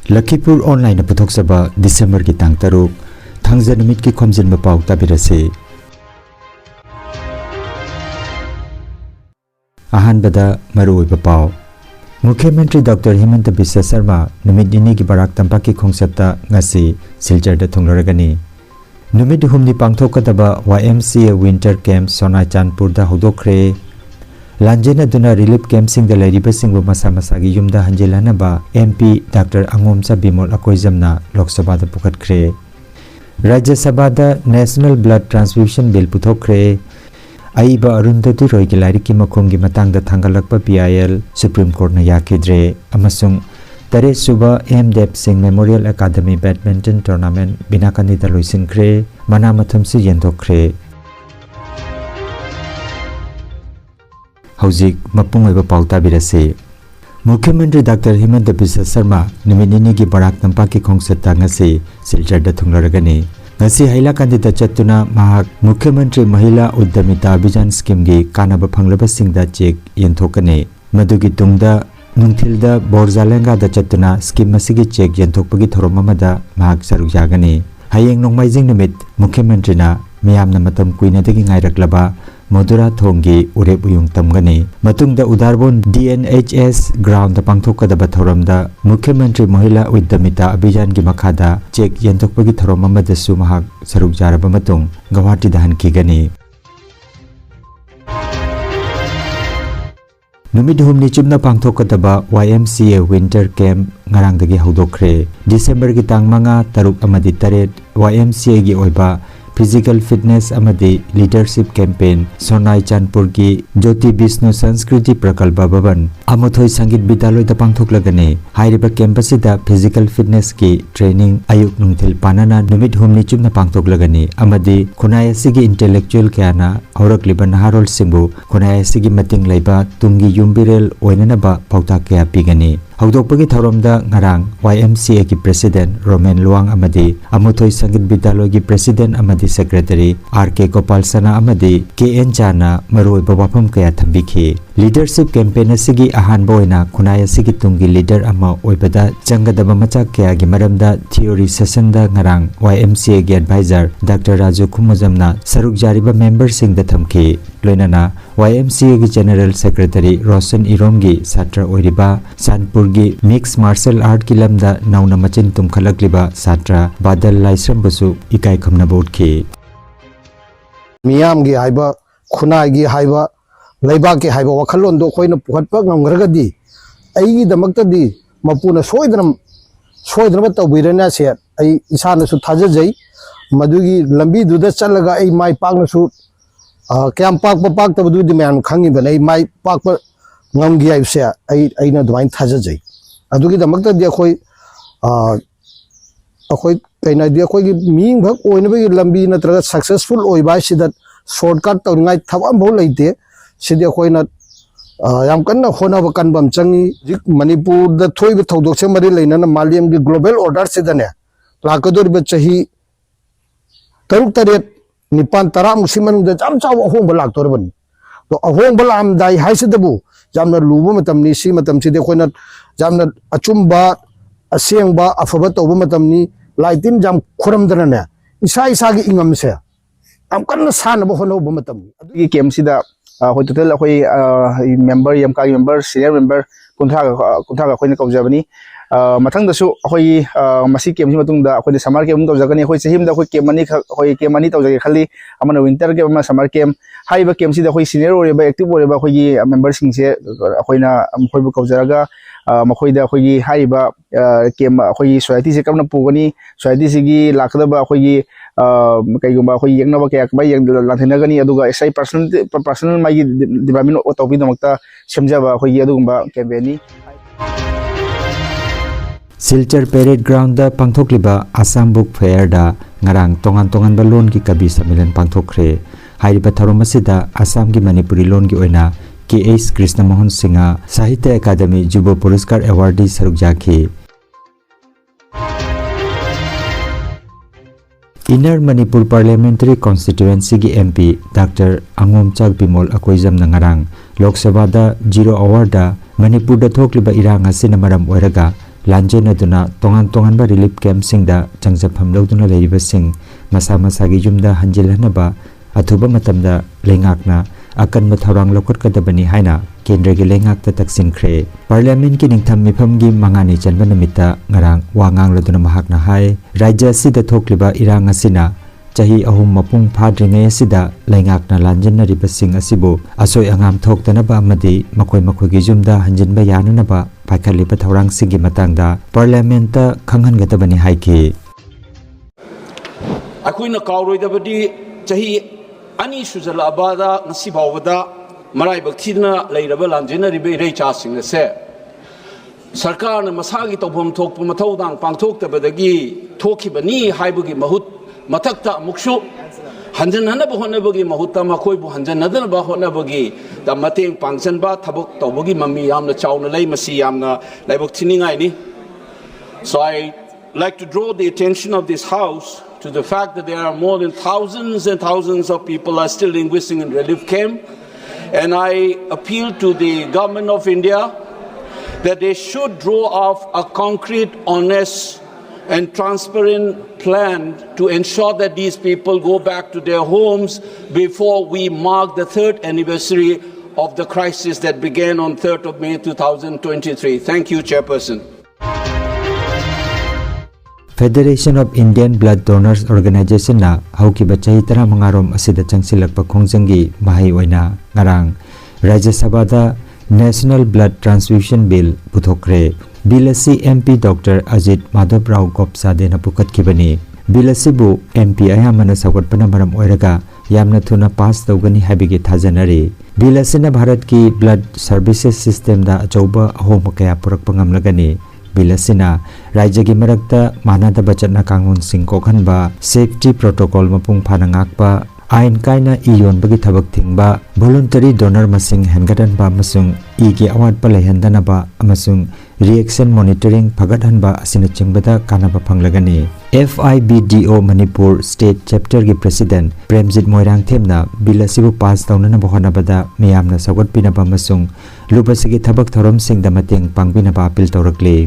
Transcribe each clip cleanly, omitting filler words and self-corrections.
Lakhipur Online Puthok Saba December ki tang taruk Thangza Numit ki Khomjinba Pao tabirase. Ahanbada Marui Pao Mukhyamantri Dr. Himanta Biswa Sarma Numit Nini ki Barak Tampak ki Khongsapta ngasi Silchar da thungloragani. Numit humni pangthokadaba YMCA Winter Camp Sonai Chandpur da hodokre. Lanjena duna relief camp sing da lairiba singbu masa masagi yumda hanjelana ba MP Dr. Angomcha Bimol Akoizamna Lok Sabha da pukatkre. Rajya Sabha da National Blood Transfusion Bill puthokre. Aiba Arundhati Roy ki lairi ki makhum gi matang da thangalakpa PIL Supreme Court na yakidre amasung Tare Suba MDEP Singh Memorial Academy Badminton Tournament binakani da loisinkre mana mathamsi yendokre. Hauzik mapung oiba pau tabirase. Mukhyamantri Dr. Himanta Biswa Sarma numit nini ki Barak Tampak ki khongsapta ngasi Silchar da thungloragani. Ngasi haila kandida chatuna mahak Mukhyamantri Mahila Uddamita Abhijan Scheme gi kanaba phanglaba singda check yenthokane. Madugi tungda nungthilda Borjalenga da chatuna scheme masigi check yenthokpagi thorom amada mahak saruk yagani. Hayeng nongmaijing numit Mukhyamantri na miyamna matam kuina dagi ngairaklaba Modura Thongi Urep Uyung Tamgani. Matungda Udarbon DNHS Ground da pangthokadaba thoramda Mukhyamantri Mahila Uddamita Abhijan gi makhada check yentokpagi thorom amadasu mahak saruk jaraba matung Guwahati da hankigani. Numit humni chumna pangthokadaba YMCA Winter Camp ngarangdagi hodokre. December gi tang manga taruk amadi taret YMCA gi oiba Physical Fitness amadi Leadership Campaign Sonai Chandpur ki Jyoti Vishnu Sanskriti Prakalpa Bhavan Amuthoi Sangit Bidaloy da pangthoklagani. Hairiba campus da Physical Fitness ki training ayuk nungthil panana numit humni chumna pangthoklagani amadi khunai asigi intellectual kyana aurakliba naharol singbu khunai asigi mating leiba tungi yumbirel oinanaba pauta kya pigani. Haudokpagi thoromda ngarang YMCA ki President Roman Luang amadi Amuthoi Sangit Bidaloy ki President amadi Secretary RK Gopal Sana amadi KN Jana maroi babapam kaya thambikhi. Leadership campaign asigi ahanba oina khunai asigi tungi leader ama oibada changadaba machak kaya gi maramda theory session da ngarang YMCA gi advisor Dr. Raju Khumujamna saruk jariba member sing da thamki. Loinana YMCA gi General Secretary Roshan Irom gi satra oiriba Sanpur gi Mixed Martial Art ki lamda nauna machin tumkhalakliba satra Badal Laisram basu ikai khamna botki. Miyam gi haiba khunai gi haiba leiba ki haiba wakhalon do khoina puhatpa ngamgragadi aigi damakta di mapuna soidram tawbirana se ai isana su thajajai madugi lambi duda chalaga ai mai pakna su kyam pak tabdu di man khangi banai mai pak ngamgi ai se ai na dwain thajajai adugi damakta di khoi kaina di khoi gi ming bhak oina bi lambi natraga successful oiba sidat shortcut tawingai thawam bho leite sidi khoina yam kanna khona ba kanbam changi jik Manipur da thoi bi thodok se mari leina na maliam gi global order se dane lakador be chahi taruk taret nipan tara musiman da jam chaw ahong balak tor bani to ahong balam dai hai se dabu jamna lubu matam ni si matam si de khoina jamna achumba asengba afaba tawba matam ni laitin jam khoram dana ne isa gi ingam se am kanna san ba hono ba matam agi kem sida hoi total hoi member YMCA member senior member kunthra khoi na kaujabani mathang da su hoi masi kem si matung da khoi summer kem kaujagani hoi chehim da hoi kem mani taujagi khali amana winter kem ama summer kem haiba kem si da hoi senior ore ba active ore ba hoi member sing se hoi na hoi bu kaujaraga makhoi da hoi haiba kem hoi society se kamna pugani society sigi lakdaba hoi kaigumba hoi yengnaba kaya ba yang lanthinagani aduga sai personal mai development topic damakta semjaba hoi adugumba campaign ni. Silchar Parade Ground da pangthokliba Assam Book Fair da ngarang tongan balon ki kabi samilan pangthokre. Hairiba tharom asida Assam ki Manipuri lon ki oina KS Krishna Mohan Singha Sahitya Academy Juba Puraskar Awardee saruk jakhi. Inner Manipur Parliamentary Constituency ki MP Dr. Angomcha Bimol Akoizamna ngarang Lok Sabha da 0 hour da Manipur da thokliba irang asina maram oiraga ꯂꯥꯟꯖꯦꯟꯅꯗꯨꯅ ꯇꯣꯉꯥꯟ ꯇꯣꯉꯥꯟꯕ ꯔꯤꯂꯤꯞ ꯀꯦꯝꯞꯁꯤꯡꯗ ꯆꯪꯖꯐꯝ ꯂꯧꯗꯨꯅ ꯂꯩꯔꯤꯕꯁꯤꯡ ꯃꯁꯥ ꯃꯁꯥꯒꯤ ꯌꯨꯝꯗ ꯍꯟꯖꯤꯜꯍꯟꯅꯕ ꯑꯊꯨꯕ ꯃꯇꯝꯗ ꯂꯩꯉꯥꯛꯅ ꯑꯀꯟꯕ ꯊꯧꯔꯥꯡ ꯂꯧꯈꯠꯀꯗꯕꯅꯤ ꯍꯥꯏꯅ ꯀꯦꯟꯗ꯭ꯔꯒꯤ ꯂꯩꯉꯥꯛꯇ ꯇꯛꯁꯤꯟꯈ꯭ꯔꯦ꯫ ꯄꯥꯔꯂꯤꯌꯥꯃꯦꯟꯠꯀꯤ ꯅꯤꯡꯊꯝ ꯃꯤꯐꯝꯒꯤ ꯃꯉꯥꯅꯤ ꯆꯟꯕ ꯅꯨꯃꯤꯠꯇ ꯉꯔꯥꯡ ꯋꯥ ꯉꯥꯡꯂꯗꯨꯅ ꯃꯍꯥꯛꯅ ꯍꯥꯏ ꯔꯥꯖ꯭ꯌ ꯑꯁꯤꯗ ꯊꯣꯛꯂꯤꯕ ꯏꯔꯥꯡ ꯑꯁꯤꯅ ꯆꯍꯤ 3 ꯃꯄꯨꯡ ꯐꯥꯗ꯭ꯔꯤꯉꯩ ꯑꯁꯤꯗ ꯂꯩꯉꯥꯛꯅ ꯂꯥꯟꯖꯟꯅꯔꯤꯕꯁꯤꯡ ꯑꯁꯤꯕꯨ ꯑꯁꯣꯏ ꯑꯉꯥꯝ ꯊꯣꯛꯇꯅꯕ ꯑꯃꯗꯤ ꯃꯈꯣꯏꯒꯤ ꯌꯨꯝꯗ ꯍꯟꯖꯤꯟꯕ ꯌꯥꯅꯅꯕ ꯄꯥꯏꯈꯠꯂꯤꯕ ꯊꯧꯔꯥꯡꯁꯤꯡꯒꯤ ꯃꯇꯥꯡꯗ ꯄꯥꯔꯂꯤꯌꯥꯃꯦꯟꯠꯇ ꯈꯪꯍꯟꯒꯗꯕꯅꯤ ꯍꯥꯏꯈꯤ꯫ ꯑꯩꯈꯣꯏꯅ ꯀꯥꯎꯔꯣꯏꯗꯕꯗꯤ ꯆꯍꯤ 2 ꯁꯨꯖꯜꯂꯛꯑꯕꯗ ꯉꯁꯤ ꯐꯥꯎꯕꯗ ꯃꯔꯥꯏꯕꯛ ꯊꯤꯗꯅ ꯂꯩꯔꯕ ꯂꯥꯟꯖꯦꯟꯅꯔꯤꯕ ꯏꯔꯩꯆꯥꯁꯤꯡ ꯑꯁꯦ ꯁꯔꯀꯥꯔꯅ ꯃꯁꯥꯒꯤ ꯇꯧꯐꯝ ꯊꯣꯛꯄ ꯃꯊꯧꯗꯥꯡ ꯄꯥꯡꯊꯣꯛꯇꯕꯗꯒꯤ ꯊꯣꯛꯈꯤꯕꯅꯤ ꯍꯥꯏꯕꯒꯤ ꯃꯊꯛꯇ ꯑꯃꯨꯛꯁꯨ ꯍꯟꯖꯟꯅꯅꯕ ꯍꯣꯠꯅꯕꯒꯤ ꯃꯍꯨꯠꯇ ꯃꯈꯣꯏꯕꯨ ꯍꯟꯖꯟꯅꯗꯅꯕ ꯍꯣꯠꯅꯕꯒꯤ ꯃꯇꯦꯡ ꯄꯥꯡꯁꯤꯟꯕ ꯊꯕꯛ ꯇꯧꯕꯒꯤ ꯃꯃꯤ ꯌꯥꯝꯅ ꯆꯥꯎꯅ ꯂꯩ, ꯃꯁꯤ ꯌꯥꯝꯅ ꯂꯥꯏꯕꯛ ꯊꯤꯅꯤꯡꯉꯥꯏꯅꯤ. So I like to draw the attention of this House to the fact that there are more than thousands and thousands of people are still languishing in relief camp, and I appeal to the government of India that they should draw up a concrete, honest and transparent plan to ensure that these people go back to their homes before we mark the 3rd anniversary of the crisis that began on 3rd of May 2023. Thank you, Chairperson. Federation of Indian Blood Donors Organization na haukiba chahi 15 rom asida changsilakpa khongjangi mahai oina ngarang Rajya Sabha da National Blood Transfusion Bill puthokre. Bill asi MP Dr. Ajit Madhav Rao Gopsade na pukatkibani. Bill asibu MP ayamana sawatpana maram oiraga yamna thuna pass tawgani habigi thajanari. Bill asina Bharat ki blood services system da achauba ahoma kaya purakpa ngamlagani. Bill asina rajya gi marakta manadaba chatna kangun sing kokhanba safety protocol mapung phana ngakpa ain kaina iyonbagi thabak thingba voluntary donor masing hengadanba amasung igi awatpa lehandanaba amasung reaction monitoring phagathanba asina chingbada kanaba phanglagani. FIBDO Manipur State Chapter gi President Premjit Moirang Themna bill asibu pass tawnana bohanabada miyamna sawatpinaba amasung lubasigi thabak thorom singda mateng pangbinaba appeal tawrakli.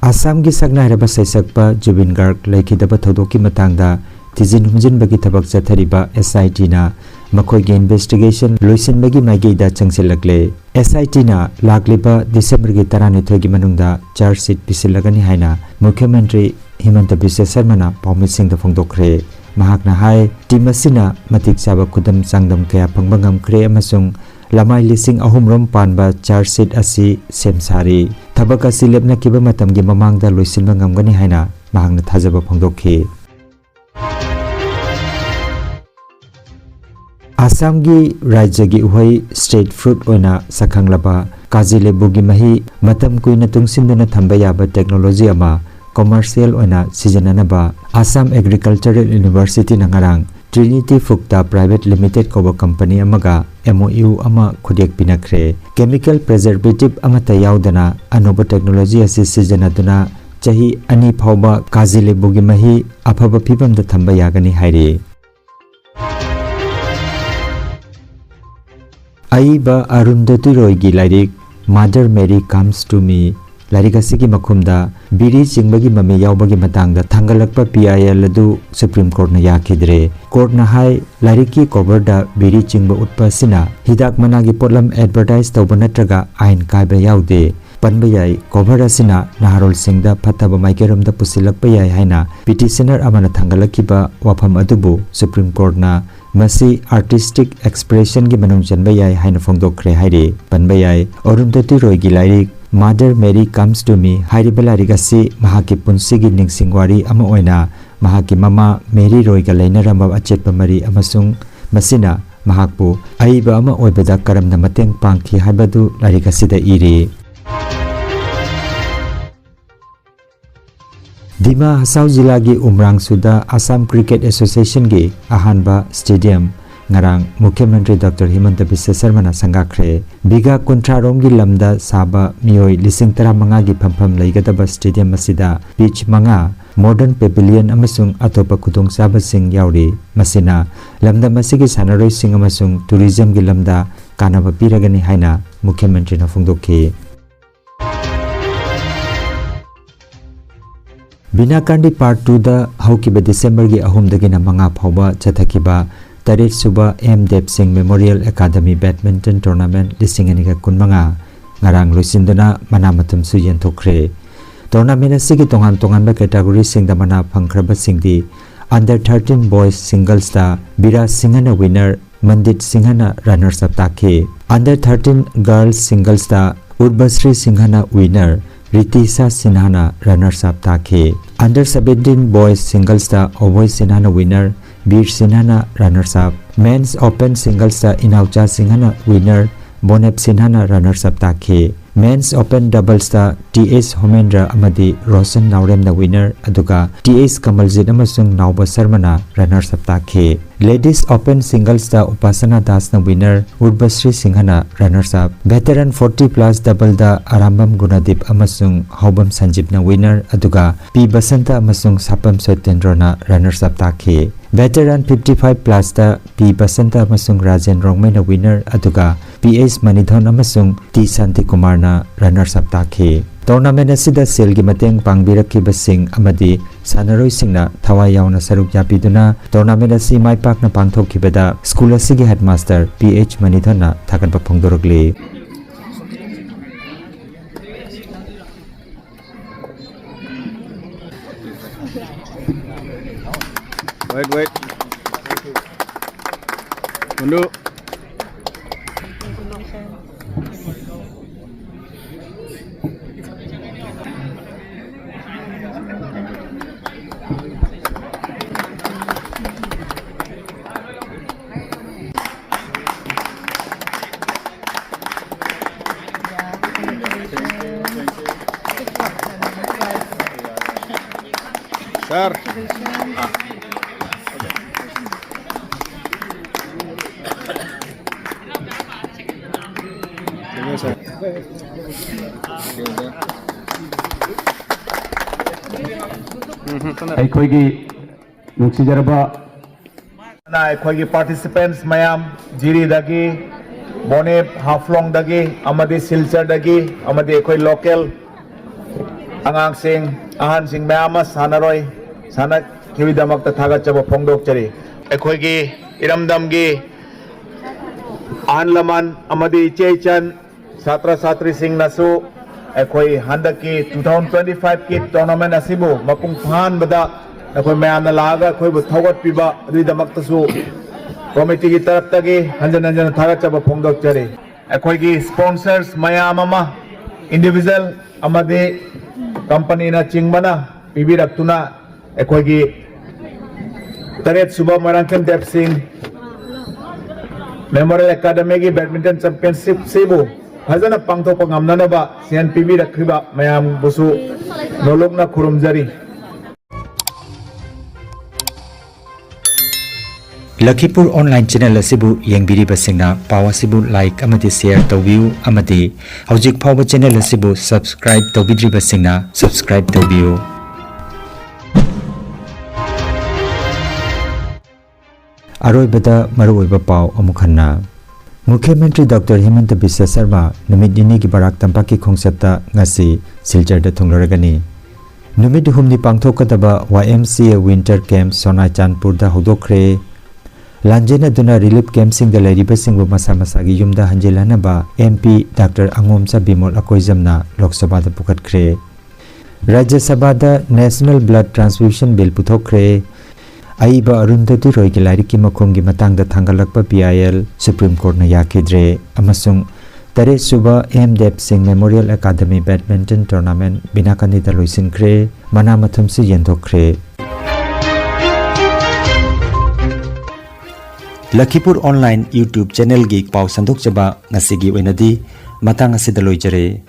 Assam gi sakna haraba saisakpa Jubin Garg laikidaba thodoki matangda tijin humjinbagi thabak chathariba SIT na makhoi gi investigation loisinbagi maigida changsilakle. SIT na lagliba December gi 12 gi manungda charge sheet pisilagani haina Mukhyamantri Himanta Biswa Sarma na pawmitsing da phongdokre. Mahakna hai team asina matik chaba khudam changdam kaya phangba ngamkhre amasung lamai lising ahum rom panba charge sheet asi semsari thabak asi lepna kiba matam gi mamangda loisinba ngamgani haina mahangna thajaba phongdokhi. Assam gi rajya gi uhai state fruit oina sakhanglaba kaji lebu gi mahi matam kuina tungsinduna thamba yaba technology ama commercial oina sijananaba Assam Agricultural University na ngarang Trinity Fukta Private Limited koba company amaga MOU ama khudek pinakre. Chemical preservative amata yaudana anoba technology asi sijanaduna chahi 2 phauba kaji lebu gi mahi afaba phibam da thamba yagani hairi. Aiba Arundhati Roy gi lairik Mother Mary Comes to Me lairik asigi makhumda biri chingbagi mami yaubagi matangda thangalakpa PIL adu Supreme Court na yakidre. Court na hai lairik ki cover da biri chingba utpa sina hidak managi potlam advertise tawba natraga ain kaiba yaude panba yai cover asina naharol singda phattaba maikeramda pusilakpa yai haina petitioner amana thangalakiba wafam adubu Supreme Court na masi artistic expression gi manung janba yai haina phongdokre hairi. Panba yai Arundhati Roy gi lairik Mother Mary Comes to Me hairiba lairik asi mahaki punsigi ningsingwari ama oina mahaki mama Mary Roy ga lainaramba achetpa mari amasung masina mahakpu aiba ama oibada karamna mateng pangki haibadu lairik asida iri. Dima Hasau Jila gi Umrang Suda Assam Cricket Association gi ahanba stadium ngarang Mukhyamantri Dr. Himanta Biswa Sarma na sangakre. Biga kuntra rom gi lamda saba mioi 15 gi phampham leigadaba stadium asida pitch manga modern pavilion amasung atopa khudong saba sing yauri. Masina lamda masigi sanaroi sing amasung tourism gi lamda kanaba piragani haina मुख्यमंत्री ना फोंदोखी बिना Kandi part 2 दा हौकिबा दिसंबर की अहुम दगिना मंगा फावबा चथकिबा तरेट सुबा M Dev Singh memorial academy badminton tournament लिसिंग अनिगा कुनमंगा ngarang luisinduna mana matum su yenthokre tournament asigi tongan tongan ba category sing da mana phangkraba singdi under 13 boys singles da bira singhana winner mandit singhana runners up takhe under 13 girls singles da urbasri singhana winner ritisha sinhana runners up takhe under 17 boys singles da ovoy sinhana winner bir sinhana runners up men's open singles da inaucha singhana winner Bonep Sinhana runners up takhe men's open doubles da TS Homendra amadi Rosen Naurem na winner aduga TS Kamaljit amasung Nauba Sarmana runners up takhe ladies open singles da Upasana Das na winner Urbasri Singhana runners up veteran 40 plus double da Arambam Gunadip amasung Haubam Sanjib na winner aduga P Basanta amasung Sapam Swetendra na runners up takhe veteran 55 plus da P Basanta amasung Rajen Rongmai na winner aduga PS Manidhon amasung T Santi Kumar na runners up takhe tournament asida sel gi mateng pangbirakhiba sing amadi sanaroi singna thawai yauna saruk yapiduna tournament asi mai pak na pangthokhibada school asigi headmaster PH Manidhon na thakanba phongdorokli wait mundu Sir. ꯑꯩꯈꯣꯏꯒꯤ ꯅꯨꯡꯁꯤꯖꯔꯕ ꯑꯩꯈꯣꯏꯒꯤ ꯄꯥꯔꯇꯤꯁꯤꯄꯦꯟꯠꯁ ꯃꯌꯥꯝ ꯖꯤꯔꯤꯗꯒꯤ ꯕꯣꯅꯦꯞ ꯍꯥꯐꯂꯣꯡꯗꯒꯤ ꯑꯃꯗꯤ ꯁꯤꯜꯆꯔꯗꯒꯤ ꯑꯃꯗꯤ ꯑꯩꯈꯣꯏ local ꯑꯉꯥꯡꯁꯤꯡ ꯑꯍꯟꯁꯤꯡ ꯃꯌꯥꯝ ꯑꯃ ꯁꯥꯟꯅꯔꯣꯏ ꯁꯥꯟꯅꯈꯤꯕꯒꯤꯗꯃꯛꯇ ꯊꯥꯒꯠꯆꯕ ꯐꯣꯡꯗꯣꯛꯆꯔꯤ ꯑꯩꯈꯣꯏꯒꯤ ꯏꯔꯝꯗꯝꯒꯤ ꯑꯍꯜ ꯂꯃꯟ ꯑꯃꯗꯤ ꯏꯆꯦ ꯏꯆꯟ ꯁꯥꯇ꯭ꯔ ꯁꯥꯇ꯭ꯔꯤꯁꯤꯡꯅꯁꯨ ꯑꯩꯈꯣꯏ ꯍꯟꯗꯛꯀꯤ 2025ꯀꯤ ꯇꯣꯔꯅꯥꯃꯦꯟꯠ ꯑꯁꯤꯕꯨ ꯃꯄꯨꯡ ꯐꯥꯍꯟꯕꯗ ꯑꯩꯈꯣꯏ ꯃꯌꯥꯝꯅ ꯂꯥꯛꯑꯒ ꯑꯩꯈꯣꯏꯕꯨ ꯊꯧꯒꯠꯄꯤꯕ ꯑꯗꯨꯒꯤꯗꯃꯛꯇꯁꯨ ꯀꯣꯃꯤꯇꯤꯒꯤ ꯇꯔꯐꯇꯒꯤ ꯍꯟꯖꯤꯟ ꯍꯟꯖꯤꯟ ꯊꯥꯒꯠꯆꯕ ꯐꯣꯡꯗꯣꯛꯆꯔꯤ ꯑꯩꯈꯣꯏꯒꯤ ꯁ꯭ꯄꯣꯟꯁꯔꯁ ꯃꯌꯥꯝ ꯑꯃ individual amadi company na chingmana pibirakuna ekhoigi taret suba marangkem Dev Singh Memorial Academy gi badminton championship sibu fazana pangthokpa ngamnanaba sian pibirakriba mayam busu nolokna khurumjari Lakhipur online channel asibu yengbiri basingna pawa sibu like amati share tawbiu amati hojik phawa channel asibu subscribe tawbidri basingna subscribe tawbiu aroi bada maroi ba paw amukhanna Mukhyamantri Dr. Himanta Biswa Sarma numit dini ki Barak Tampak ki khongsatta ngasi Silchar da thungloragani numit humni pangthokadaba YMCA winter camp Sonachandpur da hodokre Lanjena duna relief camp sing da lairiba sing bu masa masa gi yumda hanjelana ba MP Dr. Angomcha Bimol Akoijamna Lok Sabha da pukatkre Rajya Sabha da National Blood Transfusion Bill puthokre Aiba Arundhati Roy ki lairi ki makhom gi matang da thangalakpa PIL Supreme Court na yakidre amasung tare suba M Dev Singh Memorial Academy Badminton Tournament binakani da loisinkre manamathum se yendokre Lakhipur online YouTube channel gi paw sandok chaba ngasigi oinadi matang asida loijare